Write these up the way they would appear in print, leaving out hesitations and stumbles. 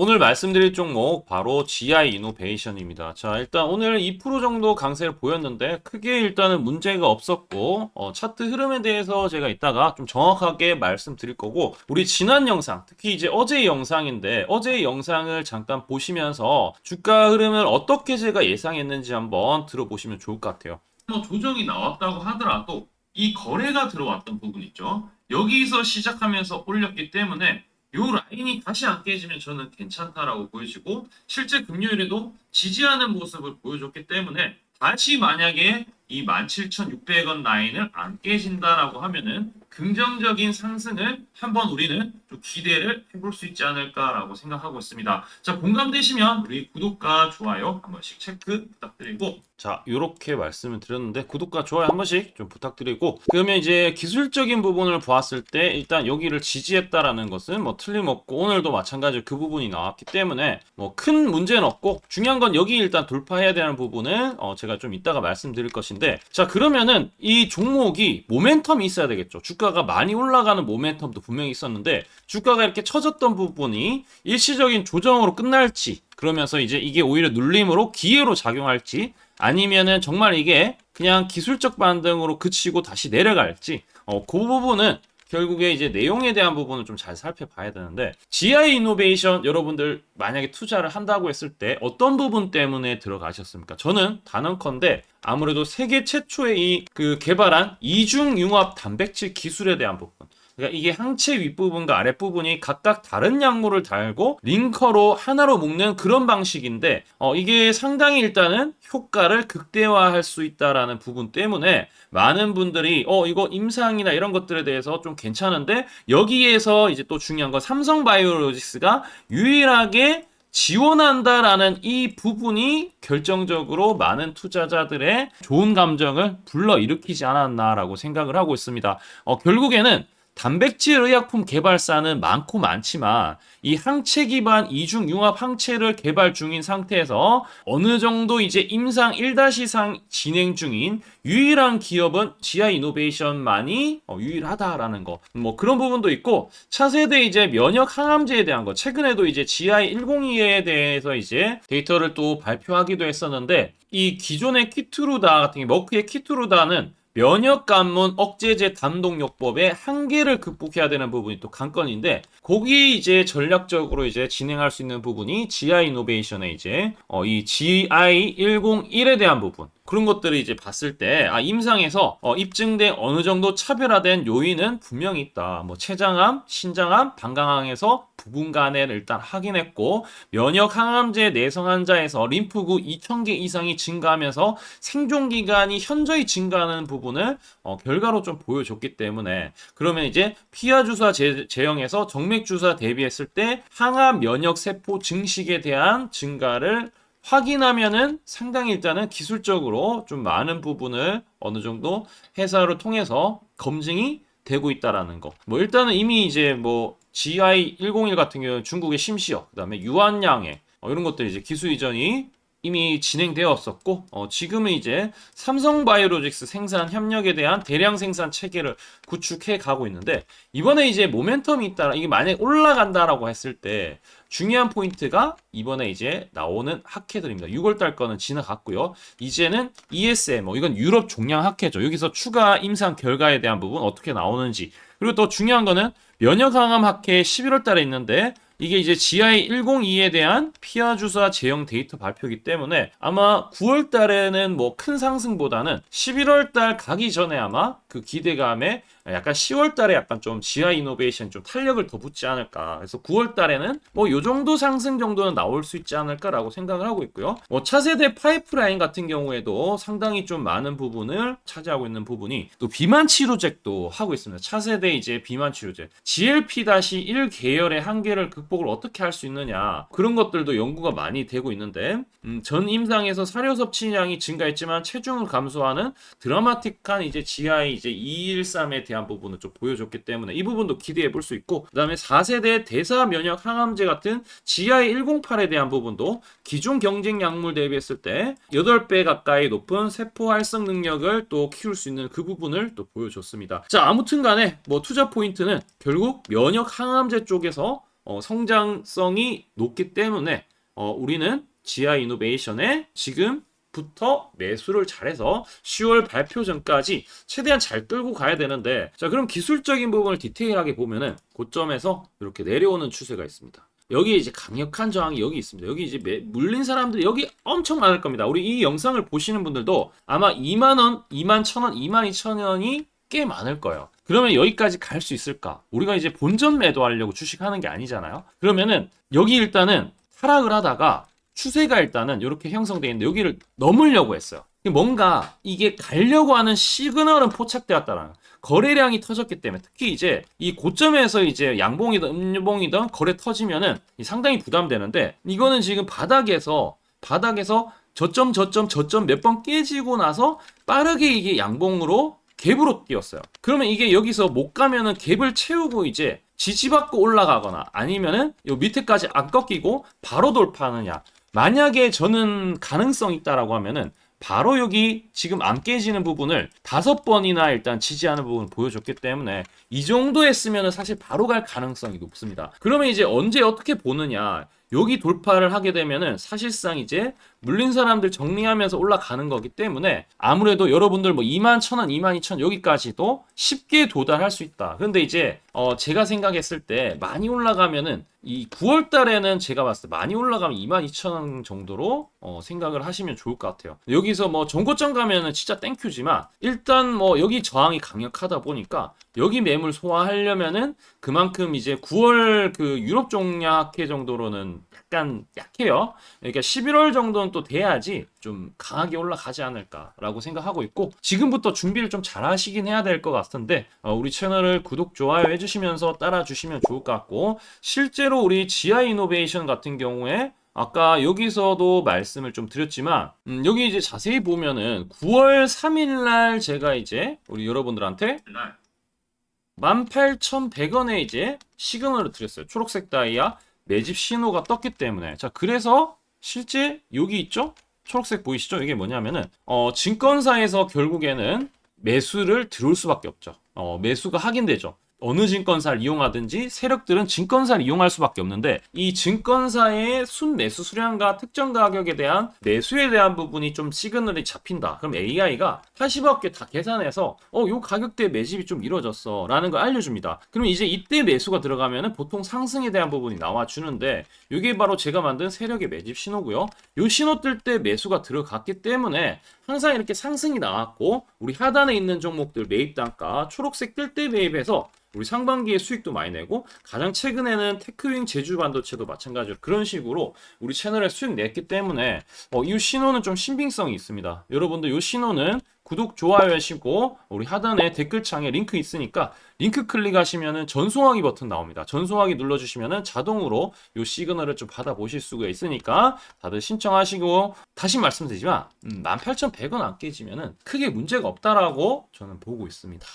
오늘 말씀드릴 종목 바로 GI 이노베이션입니다. 자, 일단 오늘 2% 정도 강세를 보였는데 크게 일단은 문제가 없었고 차트 흐름에 대해서 제가 이따가 좀 정확하게 말씀드릴 거고, 우리 지난 영상, 특히 이제 어제의 영상인데 어제의 영상을 잠깐 보시면서 주가 흐름을 어떻게 제가 예상했는지 한번 들어보시면 좋을 것 같아요. 뭐 조정이 나왔다고 하더라도 이 거래가 들어왔던 부분 있죠. 여기서 시작하면서 올렸기 때문에 요 라인이 다시 안 깨지면 저는 괜찮다라고 보여지고, 실제 금요일에도 지지하는 모습을 보여줬기 때문에 다시 만약에 이 17,600원 라인을 안 깨진다라고 하면은 긍정적인 상승을 한번 우리는 좀 기대를 해볼 수 있지 않을까라고 생각하고 있습니다. 자, 공감되시면 우리 구독과 좋아요 한 번씩 체크 부탁드리고, 자, 이렇게 말씀을 드렸는데 구독과 좋아요 한 번씩 좀 부탁드리고, 그러면 이제 기술적인 부분을 보았을 때 일단 여기를 지지했다라는 것은 뭐 틀림없고, 오늘도 마찬가지로 그 부분이 나왔기 때문에 뭐 큰 문제는 없고, 중요한 건 여기 일단 돌파해야 되는 부분은 제가 좀 이따가 말씀드릴 것인데, 자, 그러면은 이 종목이 모멘텀이 있어야 되겠죠. 주가가 많이 올라가는 모멘텀도 분명히 있었는데 주가가 이렇게 처졌던 부분이 일시적인 조정으로 끝날지, 그러면서 이제 이게 오히려 눌림으로 기회로 작용할지, 아니면은 정말 이게 그냥 기술적 반등으로 그치고 다시 내려갈지, 그 부분은 결국에 이제 내용에 대한 부분을 좀 잘 살펴봐야 되는데, GI 이노베이션 여러분들 만약에 투자를 한다고 했을 때 어떤 부분 때문에 들어가셨습니까? 저는 단언컨대 아무래도 세계 최초의 이 개발한 이중융합 단백질 기술에 대한 부분, 그러니까 이게 항체 윗부분과 아랫부분이 각각 다른 약물을 달고 링커로 하나로 묶는 그런 방식인데, 이게 상당히 일단은 효과를 극대화할 수 있다라는 부분 때문에 많은 분들이 이거 임상이나 이런 것들에 대해서 좀 괜찮은데, 여기에서 이제 또 중요한 건 삼성바이오로직스가 유일하게 지원한다라는 이 부분이 결정적으로 많은 투자자들의 좋은 감정을 불러일으키지 않았나라고 생각을 하고 있습니다. 결국에는 단백질 의약품 개발사는 많고 많지만 이 항체 기반 이중 융합 항체를 개발 중인 상태에서 어느 정도 이제 임상 1-상 진행 중인 유일한 기업은 GI 이노베이션만이 유일하다라는 거, 뭐 그런 부분도 있고, 차세대 이제 면역 항암제에 대한 거, 최근에도 이제 GI 102에 대해서 이제 데이터를 또 발표하기도 했었는데, 이 기존의 키투루다 같은 게, 머크의 키투루다는 면역 관문 억제제 단독요법의 한계를 극복해야 되는 부분이 또 관건인데, 거기 이제 전략적으로 이제 진행할 수 있는 부분이 GI 이노베이션의 이제 이 GI 101에 대한 부분, 그런 것들을 이제 봤을 때 임상에서 입증된 어느 정도 차별화된 요인은 분명히 있다. 뭐 췌장암, 신장암, 방광암에서 부분 간에를 일단 확인했고, 면역 항암제 내성 환자에서 림프구 2,000개 이상이 증가하면서 생존 기간이 현저히 증가하는 부분을 결과로 좀 보여줬기 때문에, 그러면 이제 피하 주사 제형에서 정맥 주사 대비했을 때 항암 면역 세포 증식에 대한 증가를 확인하면은 상당히 일단은 기술적으로 좀 많은 부분을 어느 정도 회사를 통해서 검증이 되고 있다라는 거. 뭐 일단은 이미 이제 뭐 GI 101 같은 경우는 중국의 심시어, 그다음에 유한양해 이런 것들이 이제 기술 이전이 이미 진행되었었고, 지금은 이제 삼성바이오로직스 생산 협력에 대한 대량 생산 체계를 구축해 가고 있는데, 이번에 이제 모멘텀이 있다, 이게 만약에 올라간다라고 했을 때 중요한 포인트가 이번에 이제 나오는 학회들입니다. 6월달 거는 지나갔고요. 이제는 ESM, 이건 유럽 종양 학회죠. 여기서 추가 임상 결과에 대한 부분 어떻게 나오는지, 그리고 또 중요한 거는 면역항암 학회 11월달에 있는데, 이게 이제 GI 102에 대한 피하 주사 제형 데이터 발표이기 때문에 아마 9월 달에는 뭐 큰 상승보다는 11월 달 가기 전에 아마 그 기대감에 약간 10월 달에 약간 좀 GI 이노베이션 좀 탄력을 더 붙지 않을까. 그래서 9월 달에는 뭐 요 정도 상승 정도는 나올 수 있지 않을까라고 생각을 하고 있고요. 뭐 차세대 파이프라인 같은 경우에도 상당히 좀 많은 부분을 차지하고 있는 부분이 또 비만 치료제도 하고 있습니다. 차세대 이제 비만 치료제 GLP-1 계열의 한계를 극복을 어떻게 할 수 있느냐, 그런 것들도 연구가 많이 되고 있는데, 전 임상에서 사료 섭취량이 증가했지만 체중을 감소하는 드라마틱한 이제 GI 이제 213에 대한 부분을 좀 보여줬기 때문에 이 부분도 기대해 볼 수 있고, 그다음에 4세대 대사 면역 항암제 같은 GI 108에 대한 부분도 기존 경쟁 약물 대비했을 때 8배 가까이 높은 세포 활성 능력을 또 키울 수 있는 그 부분을 또 보여줬습니다. 자, 아무튼 간에 뭐 투자 포인트는 결국 면역 항암제 쪽에서 성장성이 높기 때문에 우리는 GI 이노베이션에 지금부터 매수를 잘해서 10월 발표 전까지 최대한 잘 끌고 가야 되는데, 자, 그럼 기술적인 부분을 디테일하게 보면은 고점에서 이렇게 내려오는 추세가 있습니다. 여기 이제 강력한 저항이 여기 있습니다. 여기 이제 물린 사람들이 여기 엄청 많을 겁니다. 우리 이 영상을 보시는 분들도 아마 2만원, 2만1천원, 22,000원이 꽤 많을 거예요. 그러면 여기까지 갈 수 있을까? 우리가 이제 본전 매도하려고 주식하는 게 아니잖아요. 그러면은 여기 일단은 하락을 하다가 추세가 일단은 이렇게 형성되어 있는데 여기를 넘으려고 했어요. 뭔가 이게 가려고 하는 시그널은 포착되었다라는, 거래량이 터졌기 때문에, 특히 이제 이 고점에서 이제 양봉이든 음봉이든 거래 터지면은 상당히 부담되는데, 이거는 지금 바닥에서 저점 몇 번 깨지고 나서 빠르게 이게 양봉으로 갭으로 뛰었어요. 그러면 이게 여기서 못 가면은 갭을 채우고 이제 지지받고 올라가거나 아니면은 요 밑에까지 안 꺾이고 바로 돌파하느냐. 만약에 저는 가능성 있다라고 하면은 바로 여기 지금 안 깨지는 부분을 5번이나 일단 지지하는 부분을 보여줬기 때문에 이 정도 했으면 사실 바로 갈 가능성이 높습니다. 그러면 이제 언제 어떻게 보느냐. 여기 돌파를 하게 되면은 사실상 이제 물린 사람들 정리하면서 올라가는 거기 때문에 아무래도 여러분들 뭐 21,000원, 22,000원 여기까지도 쉽게 도달할 수 있다. 근데 이제 제가 생각했을 때 많이 올라가면은 이 9월 달에는 제가 봤을 때 많이 올라가면 22,000원 정도로 생각을 하시면 좋을 것 같아요. 여기서 뭐 전고점 가면은 진짜 땡큐지만 일단 뭐 여기 저항이 강력하다 보니까 여기 매물 소화하려면은 그만큼 이제 9월 그 유럽 종약회 정도로는 약간 약해요. 그러니까 11월 정도는 또 돼야지 좀 강하게 올라가지 않을까라고 생각하고 있고, 지금부터 준비를 좀 잘 하시긴 해야 될 것 같은데 우리 채널을 구독, 좋아요 해주시면서 따라 주시면 좋을 것 같고, 실제로 우리 GI 이노베이션 같은 경우에 아까 여기서도 말씀을 좀 드렸지만 여기 이제 자세히 보면은 9월 3일 날 제가 이제 우리 여러분들한테 18,100원에 이제 시그널을 드렸어요. 초록색 다이아 매집 신호가 떴기 때문에. 자, 그래서 실제 여기 있죠? 초록색 보이시죠? 이게 뭐냐면은 증권사에서 결국에는 매수를 들어올 수밖에 없죠. 매수가 확인되죠. 어느 증권사를 이용하든지 세력들은 증권사를 이용할 수밖에 없는데, 이 증권사의 순매수 수량과 특정 가격에 대한 매수에 대한 부분이 좀 시그널이 잡힌다. 그럼 AI가 80억 개 다 계산해서 요 가격대에 매집이 좀 이루어졌어 라는 걸 알려줍니다. 그럼 이제 이때 매수가 들어가면은 보통 상승에 대한 부분이 나와주는데, 이게 바로 제가 만든 세력의 매집 신호고요. 요 신호 뜰 때 매수가 들어갔기 때문에 항상 이렇게 상승이 나왔고, 우리 하단에 있는 종목들 매입 단가 초록색 뜰 때 매입해서 우리 상반기에 수익도 많이 내고, 가장 최근에는 테크윙 제주반도체도 마찬가지로 그런 식으로 우리 채널에 수익 냈기 때문에 이 신호는 좀 신빙성이 있습니다. 여러분들 이 신호는 구독, 좋아요 하시고 우리 하단에 댓글창에 링크 있으니까 링크 클릭하시면은 전송하기 버튼 나옵니다. 전송하기 눌러주시면은 자동으로 이 시그널을 좀 받아보실 수가 있으니까 다들 신청하시고, 다시 말씀드리지만 18,100원 안 깨지면은 크게 문제가 없다라고 저는 보고 있습니다.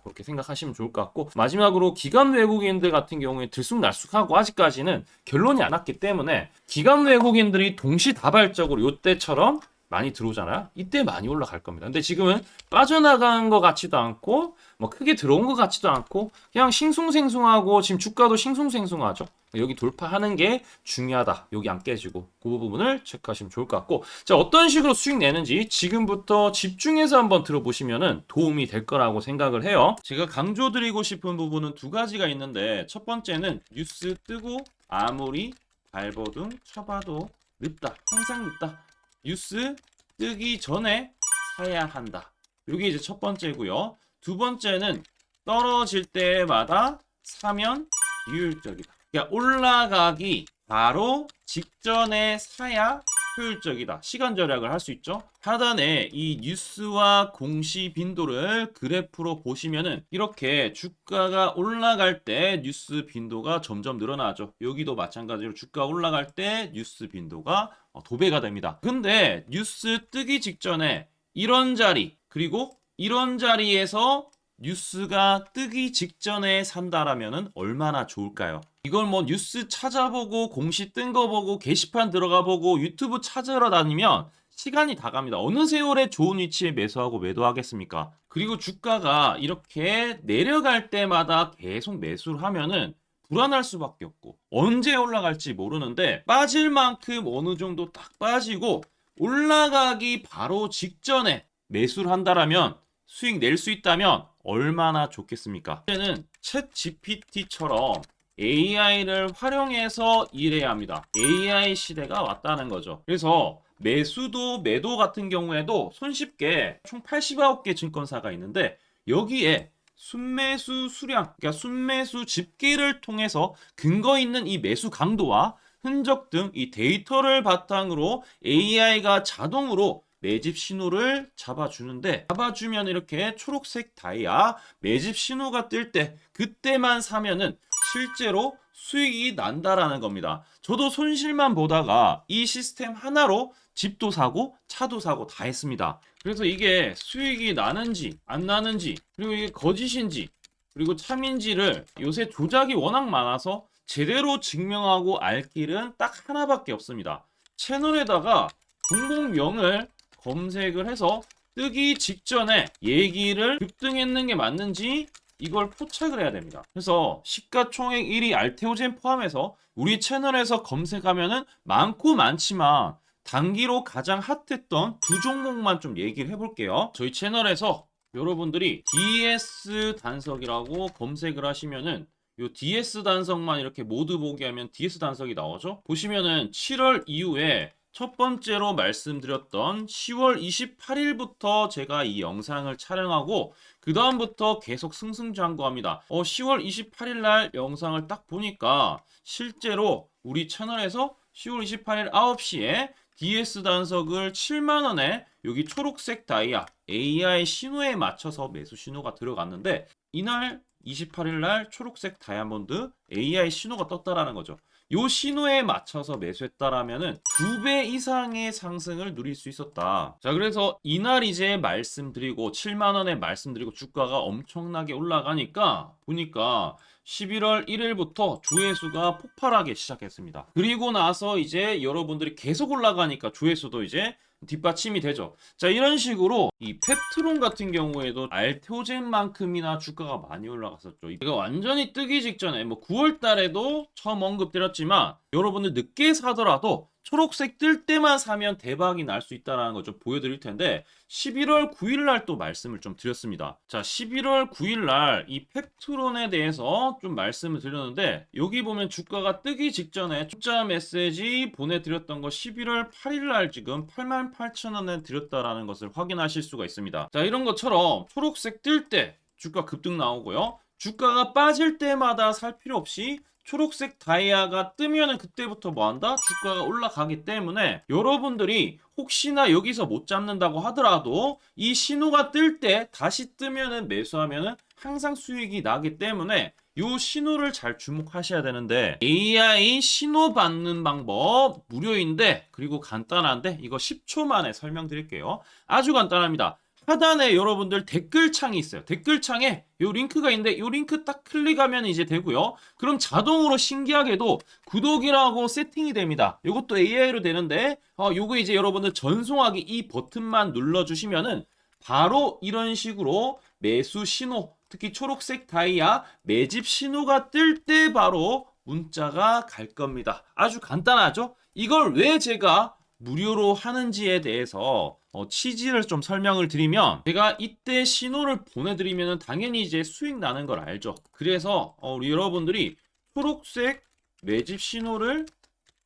그렇게 생각하시면 좋을 것 같고, 마지막으로 기관 외국인들 같은 경우에 들쑥날쑥하고 아직까지는 결론이 안 났기 때문에 기관 외국인들이 동시다발적으로 이때처럼 많이 들어오잖아요. 이때 많이 올라갈 겁니다. 근데 지금은 빠져나간 것 같지도 않고 뭐 크게 들어온 것 같지도 않고 그냥 싱숭생숭하고, 지금 주가도 싱숭생숭하죠. 여기 돌파하는 게 중요하다. 여기 안 깨지고 그 부분을 체크하시면 좋을 것 같고, 자, 어떤 식으로 수익 내는지 지금부터 집중해서 한번 들어보시면은 도움이 될 거라고 생각을 해요. 제가 강조드리고 싶은 부분은 두 가지가 있는데, 첫 번째는 뉴스 뜨고 아무리 밟아도 쳐봐도 늦다. 항상 늦다. 뉴스 뜨기 전에 사야 한다. 이게 이제 첫 번째고요. 두 번째는 떨어질 때마다 사면 비효율적이다. 그러니까 올라가기 바로 직전에 사야 효율적이다. 시간 절약을 할 수 있죠. 하단에 이 뉴스와 공시 빈도를 그래프로 보시면은 이렇게 주가가 올라갈 때 뉴스 빈도가 점점 늘어나죠. 여기도 마찬가지로 주가 올라갈 때 뉴스 빈도가 도배가 됩니다. 근데 뉴스 뜨기 직전에 이런 자리, 그리고 이런 자리에서 뉴스가 뜨기 직전에 산다라면은 얼마나 좋을까요? 이걸 뭐 뉴스 찾아보고 공시 뜬 거 보고 게시판 들어가 보고 유튜브 찾으러 다니면 시간이 다 갑니다. 어느 세월에 좋은 위치에 매수하고 매도하겠습니까? 그리고 주가가 이렇게 내려갈 때마다 계속 매수를 하면은 불안할 수밖에 없고 언제 올라갈지 모르는데 빠질 만큼 어느 정도 딱 빠지고 올라가기 바로 직전에 매수를 한다라면 수익 낼 수 있다면 얼마나 좋겠습니까? 이제는 챗 GPT처럼 AI를 활용해서 일해야 합니다. AI 시대가 왔다는 거죠. 그래서 매수도 매도 같은 경우에도 손쉽게 총 89개 증권사가 있는데 여기에 순매수 수량, 그러니까 순매수 집계를 통해서 근거 있는 이 매수 강도와 흔적 등 이 데이터를 바탕으로 AI가 자동으로 매집 신호를 잡아주면 이렇게 초록색 다이아 매집 신호가 뜰 때 그때만 사면은 실제로 수익이 난다라는 겁니다. 저도 손실만 보다가 이 시스템 하나로 집도 사고 차도 사고 다 했습니다. 그래서 이게 수익이 나는지 안 나는지 그리고 이게 거짓인지 그리고 참인지를 요새 조작이 워낙 많아서 제대로 증명하고 알 길은 딱 하나밖에 없습니다. 채널에다가 종목명을 검색을 해서 뜨기 직전에 얘기를 급등했는 게 맞는지 이걸 포착을 해야 됩니다. 그래서 시가총액 1위 알테오젠 포함해서 우리 채널에서 검색하면은 많고 많지만 단기로 가장 핫했던 두 종목만 좀 얘기를 해볼게요. 저희 채널에서 여러분들이 DS 단석이라고 검색을 하시면은 요 DS 단석만 이렇게 모두 보기 하면 DS 단석이 나오죠. 보시면은 7월 이후에 첫 번째로 말씀드렸던 10월 28일부터 제가 이 영상을 촬영하고 그 다음부터 계속 승승장구합니다. 10월 28일 날 영상을 딱 보니까 실제로 우리 채널에서 10월 28일 9시에 DS 단석을 7만원에 여기 초록색 다이아 AI 신호에 맞춰서 매수 신호가 들어갔는데 이날 28일 날 초록색 다이아몬드 AI 신호가 떴다라는 거죠. 요 신호에 맞춰서 매수했다라면은 2배 이상의 상승을 누릴 수 있었다. 자, 그래서 이날 이제 말씀드리고 7만 원에 말씀드리고 주가가 엄청나게 올라가니까 보니까 11월 1일부터 조회수가 폭발하기 시작했습니다. 그리고 나서 이제 여러분들이 계속 올라가니까 조회수도 이제 뒷받침이 되죠. 자, 이런 식으로 이 펩트론 같은 경우에도 알테오젠만큼이나 주가가 많이 올라갔었죠. 이거 완전히 뜨기 직전에 뭐 9월 달에도 처음 언급드렸지만 여러분들 늦게 사더라도 초록색 뜰 때만 사면 대박이 날 수 있다는 거 좀 보여드릴 텐데 11월 9일 날 또 말씀을 좀 드렸습니다. 자, 11월 9일 날 이 펩트론에 대해서 좀 말씀을 드렸는데 여기 보면 주가가 뜨기 직전에 투자 메시지 보내드렸던 거 11월 8일 날 지금 88,000원에 드렸다라는 것을 확인하실 수가 있습니다. 자, 이런 것처럼 초록색 뜰 때 주가 급등 나오고요. 주가가 빠질 때마다 살 필요 없이 초록색 다이아가 뜨면은 그때부터 뭐한다? 주가가 올라가기 때문에 여러분들이 혹시나 여기서 못 잡는다고 하더라도 이 신호가 뜰 때 다시 뜨면은 매수하면은 항상 수익이 나기 때문에 요 신호를 잘 주목하셔야 되는데 AI 신호 받는 방법 무료인데 그리고 간단한데 이거 10초 만에 설명드릴게요. 아주 간단합니다. 하단에 여러분들 댓글창이 있어요. 댓글창에 요 링크가 있는데 요 링크 딱 클릭하면 이제 되고요. 그럼 자동으로 신기하게도 구독이라고 세팅이 됩니다. 요것도 AI로 되는데 요거 이제 여러분들 전송하기 이 버튼만 눌러주시면은 바로 이런 식으로 매수 신호 특히 초록색 다이아 매집 신호가 뜰 때 바로 문자가 갈 겁니다. 아주 간단하죠? 이걸 왜 제가 무료로 하는지에 대해서 취지를 좀 설명을 드리면 제가 이때 신호를 보내드리면 당연히 이제 수익 나는 걸 알죠. 그래서 우리 여러분들이 초록색 매집 신호를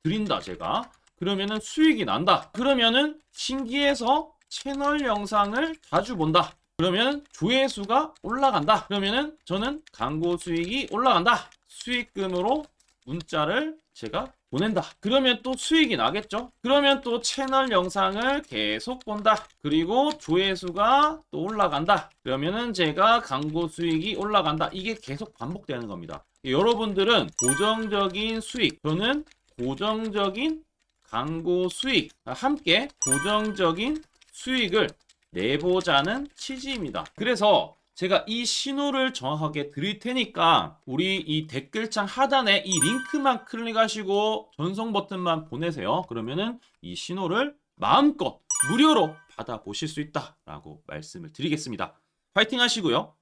드린다 제가 그러면은 수익이 난다. 그러면은 신기해서 채널 영상을 자주 본다. 그러면 조회수가 올라간다. 그러면은 저는 광고 수익이 올라간다. 수익금으로 문자를 제가 보낸다. 그러면 또 수익이 나겠죠? 그러면 또 채널 영상을 계속 본다. 그리고 조회수가 또 올라간다. 그러면은 제가 광고 수익이 올라간다. 이게 계속 반복되는 겁니다. 여러분들은 고정적인 수익, 저는 고정적인 광고 수익, 함께 고정적인 수익을 내보자는 취지입니다. 그래서 제가 이 신호를 정확하게 드릴 테니까 우리 이 댓글창 하단에 이 링크만 클릭하시고 전송 버튼만 보내세요. 그러면은 이 신호를 마음껏 무료로 받아보실 수 있다라고 말씀을 드리겠습니다. 파이팅 하시고요.